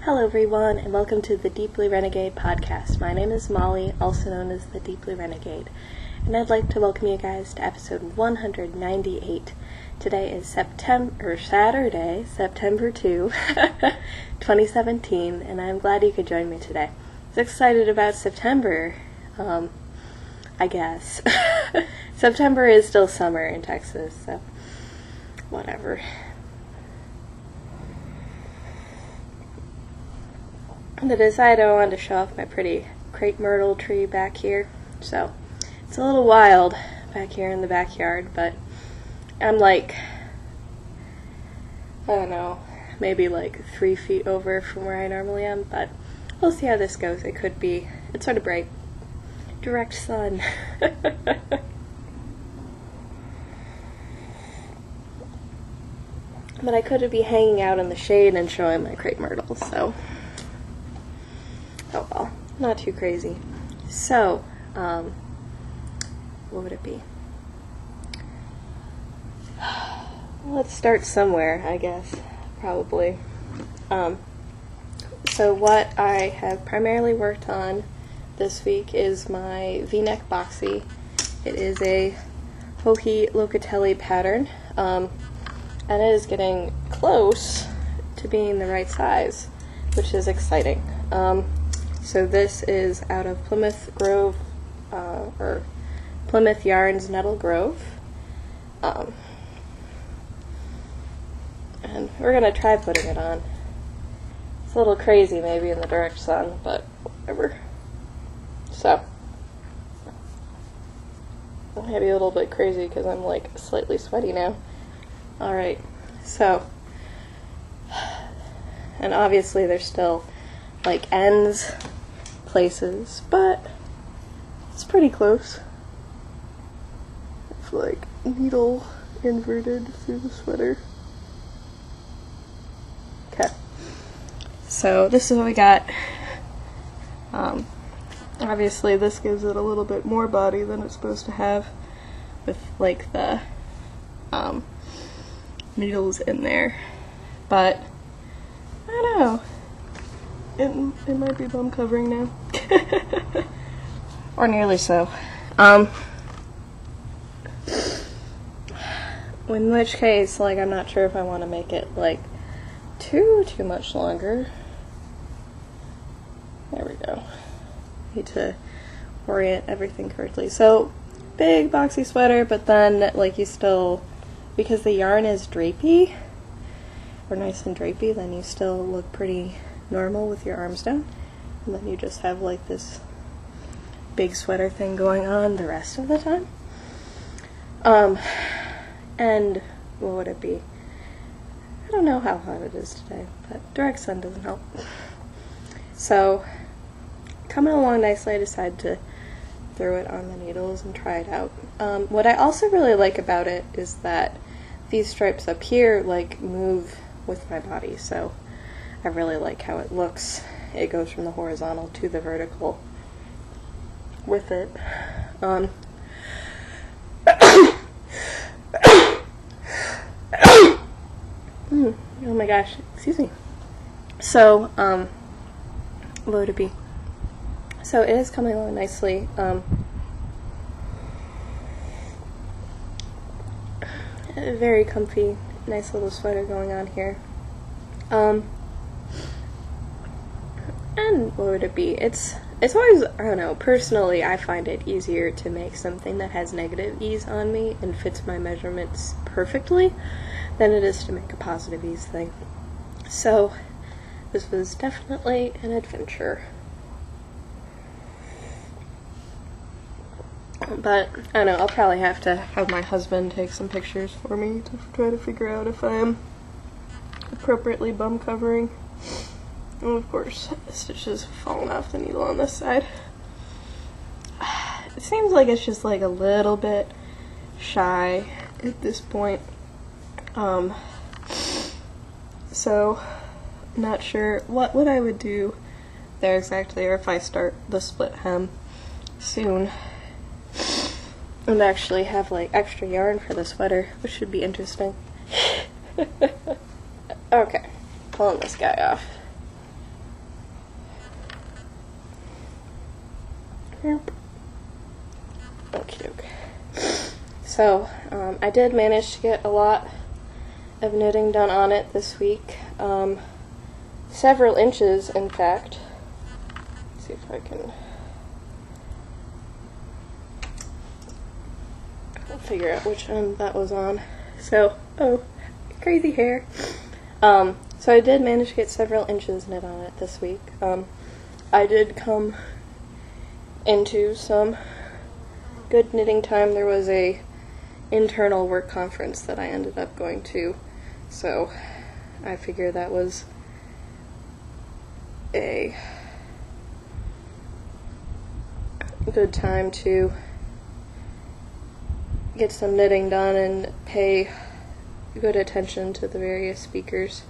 Hello everyone, and welcome to the Deeply Renegade podcast. My name is Molly, also known as the Deeply Renegade, and I'd like to welcome you guys to episode 198. Today is Saturday, September 2, 2017, and I'm glad you could join me today. I was excited about September, I guess. September is still summer in Texas, so whatever. I decided I wanted to show off my pretty crepe myrtle tree back here, so it's a little wild back here in the backyard, but I'm like, I don't know, maybe like 3 feet over from where I normally am, but we'll see how this goes. It's sort of bright, direct sun. But I could be hanging out in the shade and showing my crepe myrtle, so oh well, not too crazy. So, what would it be? Let's start somewhere, I guess, probably. So what I have primarily worked on this week is my V-neck boxy. It is a Hohi Locatelli pattern, and it is getting close to being the right size, which is exciting. So this is out of Plymouth Grove, or Plymouth Yarns Nettle Grove. And we're going to try putting it on. It's a little crazy maybe in the direct sun, but whatever. So, maybe a little bit crazy because I'm like slightly sweaty now. Alright, so, and obviously there's still like ends places, but it's pretty close. It's like needle inverted through the sweater. Okay, so this is what we got. Obviously this gives it a little bit more body than it's supposed to have, with like the needles in there, but I don't know. It might be bum covering now. Or nearly so. In which case, like, I'm not sure if I want to make it, like, too much longer. There we go. Need to orient everything correctly. So, big boxy sweater, but then, like, you still, because the yarn is drapey, or nice and drapey, then you still look pretty normal with your arms down, and then you just have like this big sweater thing going on the rest of the time. And what would it be? I don't know how hot it is today, but direct sun doesn't help. So, coming along nicely, I decided to throw it on the needles and try it out. What I also really like about it is that these stripes up here like move with my body, so I really like how it looks. It goes from the horizontal to the vertical with it. Oh my gosh, excuse me. So, what would it be? So it is coming along nicely. Very comfy, nice little sweater going on here. And what would it be? It's always, I don't know, personally I find it easier to make something that has negative ease on me and fits my measurements perfectly than it is to make a positive ease thing. So this was definitely an adventure. But, I don't know, I'll probably have to have my husband take some pictures for me to try to figure out if I am appropriately bum covering. And of course, the stitch has fallen off the needle on this side. It seems like it's just like a little bit shy at this point. So, not sure what I would do there exactly, or if I start the split hem soon. And actually have like extra yarn for the sweater, which should be interesting. Okay, pulling this guy off. Okay. So, I did manage to get a lot of knitting done on it this week. Several inches, in fact. Let's see if I can figure out which end that was on. So, oh, crazy hair. So I did manage to get several inches knit on it this week. I did come into some good knitting time. There was a internal work conference that I ended up going to, so I figured that was a good time to get some knitting done and pay good attention to the various speakers.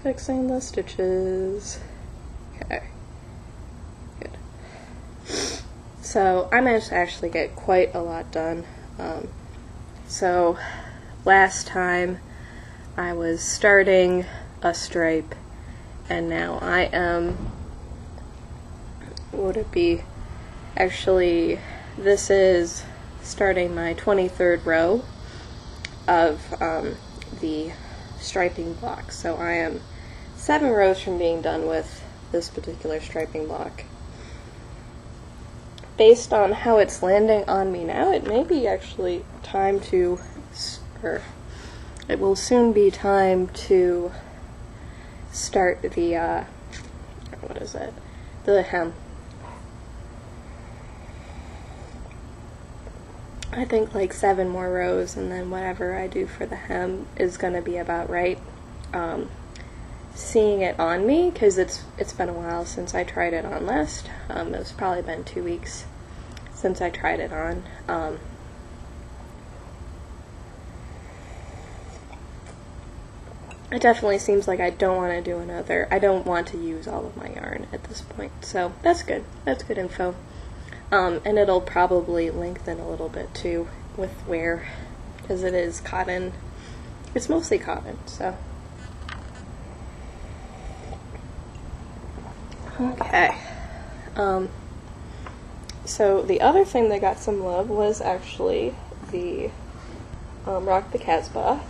Fixing the stitches. Okay, good. So I managed to actually get quite a lot done. So last time I was starting a stripe, and now I am, what would it be? Actually, this is starting my 23rd row of the striping block. So I am 7 rows from being done with this particular striping block. Based on how it's landing on me now, it may be actually time to, or it will soon be time to start the, what is it? The hem. I think like 7 more rows, and then whatever I do for the hem is going to be about right. Seeing it on me, because it's been a while since I tried it on last. It's probably been 2 weeks since I tried it on. It definitely seems like I don't want to do another. I don't want to use all of my yarn at this point, so that's good. That's good info. And it'll probably lengthen a little bit too with wear, because it is cotton. It's mostly cotton, so. Okay. So the other thing that got some love was actually the Rock the Casbah.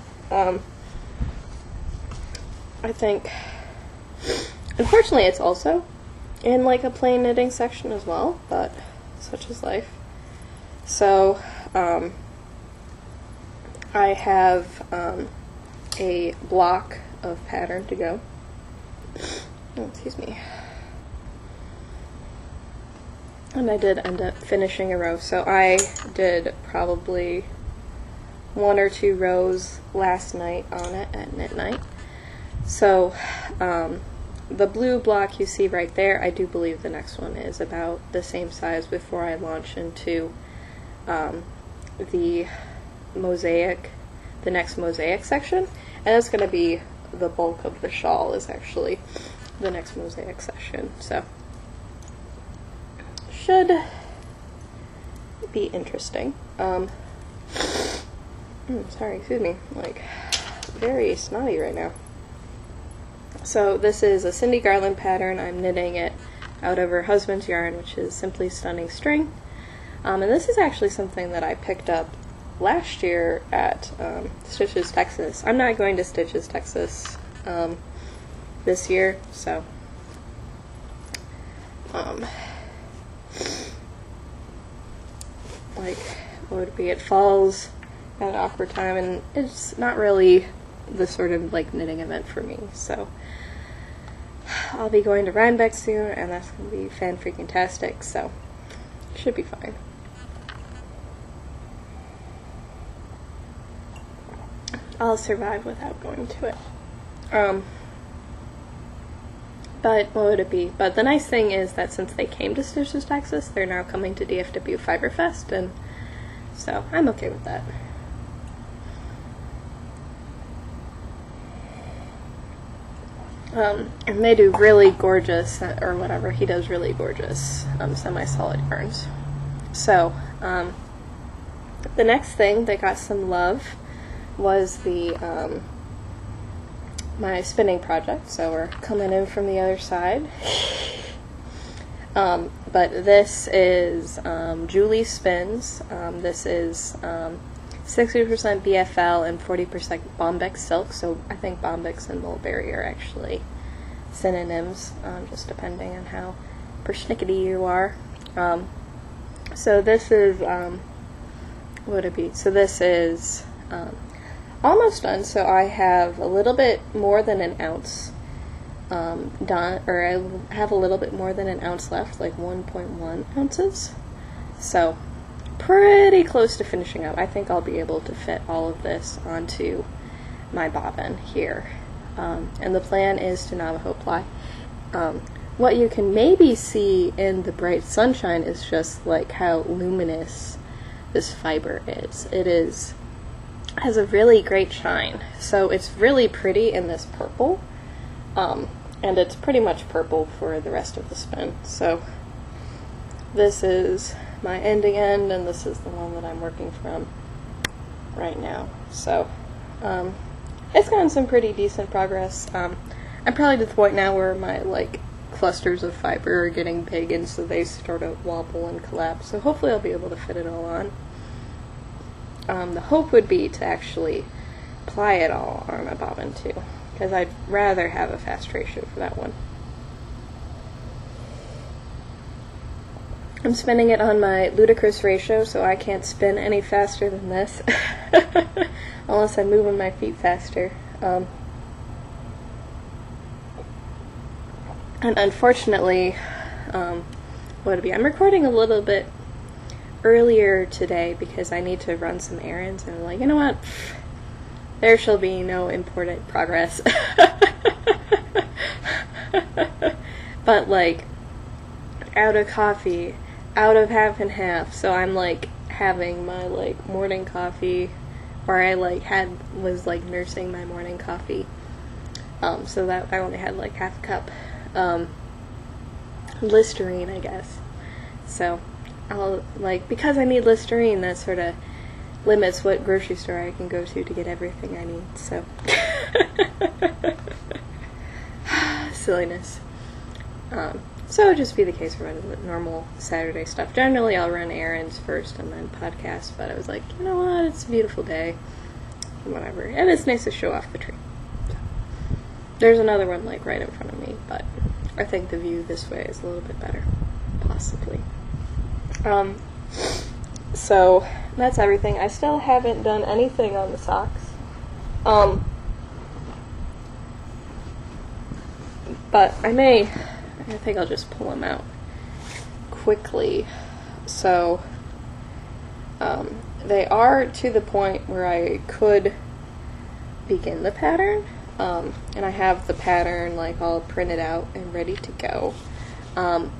I think, unfortunately, it's also in like a plain knitting section as well, but such is life. So, I have a block of pattern to go. Oh, excuse me. And I did end up finishing a row, so I did probably 1 or 2 rows last night on it at midnight. So, the blue block you see right there, I do believe the next one is about the same size before I launch into the mosaic, the next mosaic section. And that's going to be the bulk of the shawl is actually the next mosaic section. So, should be interesting. Sorry, excuse me, like, very snotty right now. So this is a Cindy Garland pattern. I'm knitting it out of her husband's yarn, which is Simply Stunning String. And this is actually something that I picked up last year at Stitches, Texas. I'm not going to Stitches, Texas this year, so like, what would it be? It falls at an awkward time, and it's not really the sort of like knitting event for me, so I'll be going to Rhinebeck soon, and that's going to be fan-freaking-tastic, so should be fine. I'll survive without going to it. But what would it be? But the nice thing is that since they came to Stitches, Texas, they're now coming to DFW Fiberfest, and so I'm okay with that. And they do really gorgeous, or whatever, he does really gorgeous semi-solid yarns. So, the next thing that got some love was the my spinning project, so we're coming in from the other side. But this is Julie Spins. This is 60% BFL and 40% Bombyx silk, so I think Bombyx and mulberry are actually synonyms, just depending on how persnickety you are. So this is, what would it be? So this is almost done, so I have a little bit more than an ounce done, or I have a little bit more than an ounce left, like 1.1 ounces. So pretty close to finishing up. I think I'll be able to fit all of this onto my bobbin here. And the plan is to Navajo ply. What you can maybe see in the bright sunshine is just like how luminous this fiber is. Has a really great shine. So it's really pretty in this purple. And it's pretty much purple for the rest of the spin. So this is my ending end, and this is the one that I'm working from right now. So it's gotten some pretty decent progress. I'm probably to the point now where my clusters of fiber are getting big, and so they sort of wobble and collapse. So hopefully I'll be able to fit it all on. The hope would be to actually ply it all on a bobbin too, because I'd rather have a fast ratio for that one. I'm spinning it on my ludicrous ratio, so I can't spin any faster than this, unless I'm moving my feet faster. And unfortunately, what would it be? I'm recording a little bit earlier today because I need to run some errands, and I'm like, you know what? There shall be no important progress. But out of coffee, out of half and half, so I'm having my morning coffee, or I was nursing my morning coffee, so that I only had half a cup. Listerine, I guess. So I'll because I need Listerine, that sort of limits what grocery store I can go to get everything I need. So silliness. So it'll just be the case for the normal Saturday stuff. Generally, I'll run errands first and then podcast, but I was like, you know what? It's a beautiful day. Whatever. And it's nice to show off the tree. So, there's another one right in front of me, but I think the view this way is a little bit better. Possibly. So that's everything. I still haven't done anything on the socks. But I think I'll just pull them out quickly. So they are to the point where I could begin the pattern. And I have the pattern all printed out and ready to go. And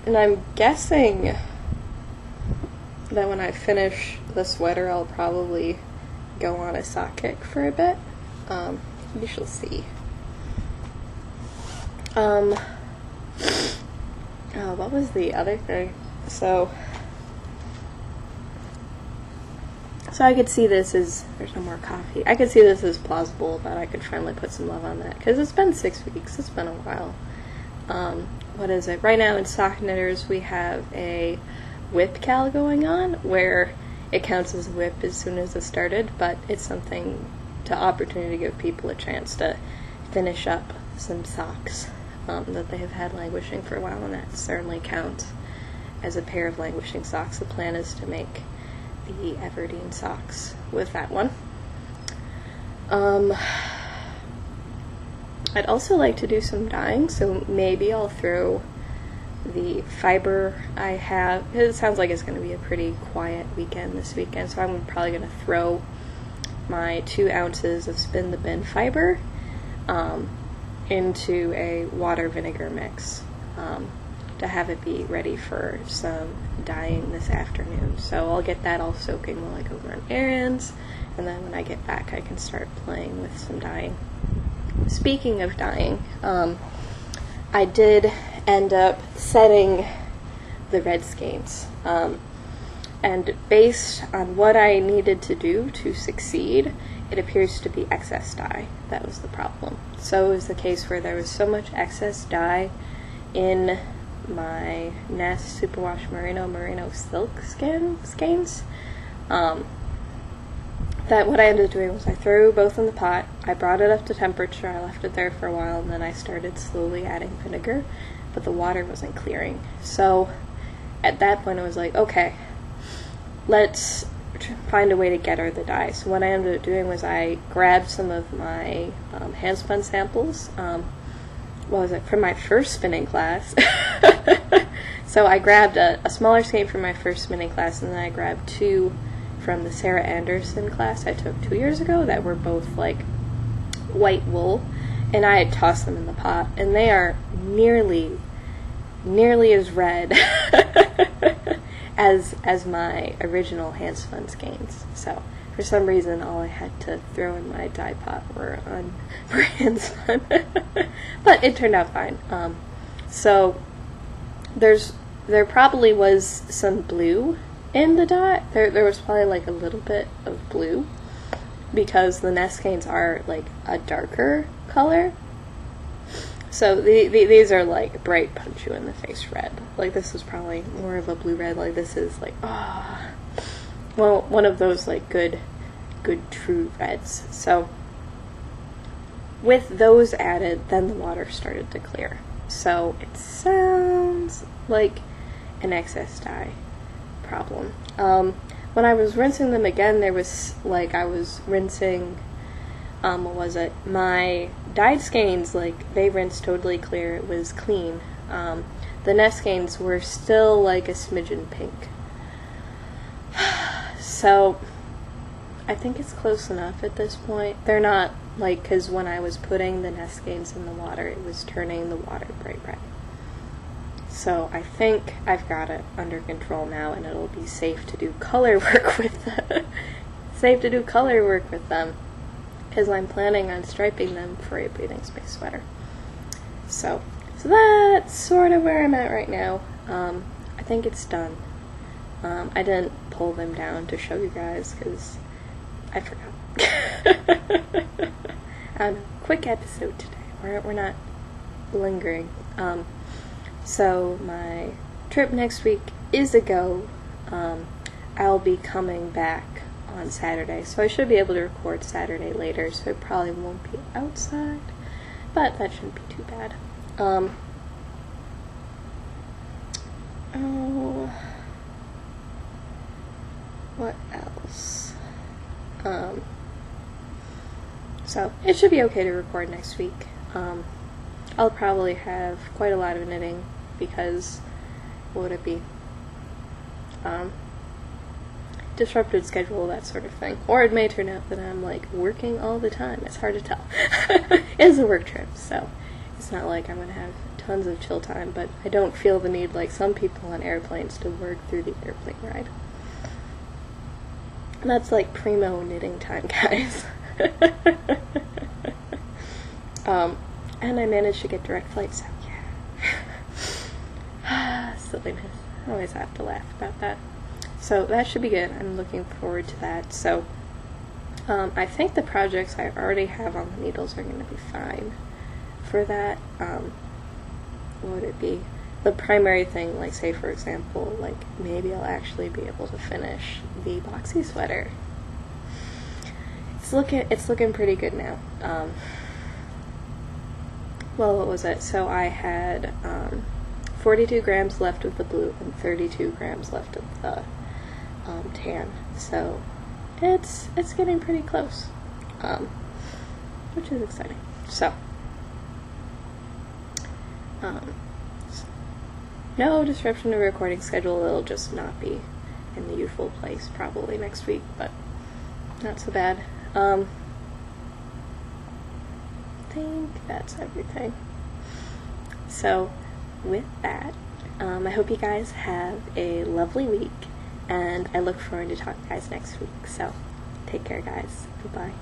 I'm guessing that when I finish the sweater, I'll probably go on a sock kick for a bit. We shall see. Oh, what was the other thing? So I could see this as, there's no more coffee. I could see this as plausible that I could finally put some love on that, because it's been 6 weeks. It's been a while. What is it? Right now in Sock Knitters we have a whip cal going on, where it counts as a whip as soon as it started, but it's something to opportunity to give people a chance to finish up some socks that they have had languishing for a while, and that certainly counts as a pair of languishing socks. The plan is to make the Everdeen socks with that one. I'd also like to do some dyeing, so maybe I'll throw the fiber I have. It sounds like it's going to be a pretty quiet weekend this weekend, so I'm probably going to throw my 2 ounces of Spin the Bin fiber into a water vinegar mix to have it be ready for some dyeing this afternoon. So I'll get that all soaking while I go run errands, and then when I get back I can start playing with some dyeing. Speaking of dyeing, I did end up setting the red skeins, and based on what I needed to do to succeed, it appears to be excess dye that was the problem. So it was the case where there was so much excess dye in my Nest Superwash Merino Silk skeins that what I ended up doing was I threw both in the pot, I brought it up to temperature, I left it there for a while, and then I started slowly adding vinegar, but the water wasn't clearing. So at that point I was like, okay, let's find a way to get her the dye. So what I ended up doing was I grabbed some of my hand spun samples, what was it, from my first spinning class. So I grabbed a smaller skein from my first spinning class, and then I grabbed 2 from the Sarah Anderson class I took 2 years ago that were both like white wool, and I had tossed them in the pot, and they are nearly as red as my original hand spun skeins. So for some reason all I had to throw in my dye pot were hand spun. But it turned out fine. So there probably was some blue in the dye. There was probably like a little bit of blue because the Nest skeins are like a darker color. So these are like bright punch you in the face red. Like this is probably more of a blue red. Like this is like well, one of those like good true reds. So with those added, then the water started to clear. So it sounds like an excess dye problem. When I was rinsing them again, there was like I was rinsing what was it? My dyed skeins, like they rinsed totally clear. It was clean. The Nest skeins were still like a smidgen pink. So I think it's close enough at this point. They're not like, because when I was putting the Nest skeins in the water, it was turning the water bright red. So I think I've got it under control now, and it'll be safe to do color work with them. Because I'm planning on striping them for a breathing space sweater. So that's sort of where I'm at right now. I think it's done. I didn't pull them down to show you guys because I forgot. I don't know, quick episode today. We're not lingering. So my trip next week is a go. I'll be coming back on Saturday, so I should be able to record Saturday later, so it probably won't be outside, but that shouldn't be too bad. What else? So it should be okay to record next week. I'll probably have quite a lot of knitting because, what would it be? Disrupted schedule, that sort of thing. Or it may turn out that I'm like working all the time. It's hard to tell. It's a work trip, so it's not like I'm gonna have tons of chill time, but I don't feel the need like some people on airplanes to work through the airplane ride. And that's like primo knitting time, guys. And I managed to get direct flights, so yeah. Silliness. I always have to laugh about that. So that should be good. I'm looking forward to that. So I think the projects I already have on the needles are going to be fine for that. What would it be? The primary thing, like say for example, like maybe I'll actually be able to finish the boxy sweater. It's looking pretty good now. Well, what was it? So I had 42 grams left of the blue and 32 grams left of the tan. So it's getting pretty close, which is exciting. So no disruption to recording schedule. It'll just not be in the usual place probably next week, but not so bad. I think that's everything. So with that, I hope you guys have a lovely week, and I look forward to talking to you guys next week. So take care, guys. Bye-bye.